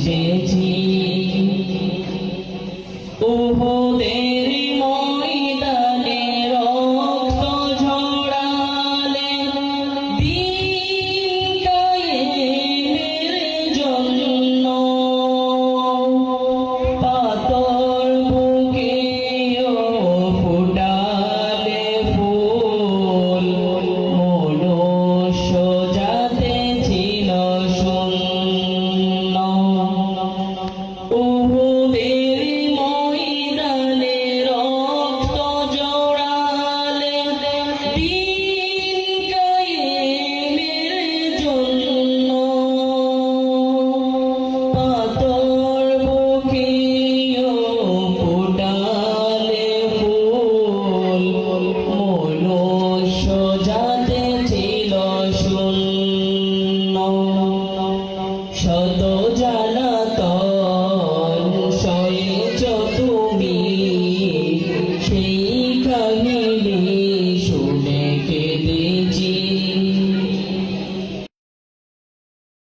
এসেছি উহুদের ময়দানে রক্ত ঝরালে দিন কায়েমের জন্য পাথর বুকেও ফুটালে ফুল মনুষ্য জাতি ছিল শূন্য উহুদের ময়দানে রক্ত ঝরালে দিন কায়েমের জন্য পাথর বুকেও ফুটালে ফুল মনুষ্য জাতি ছিল শূন্য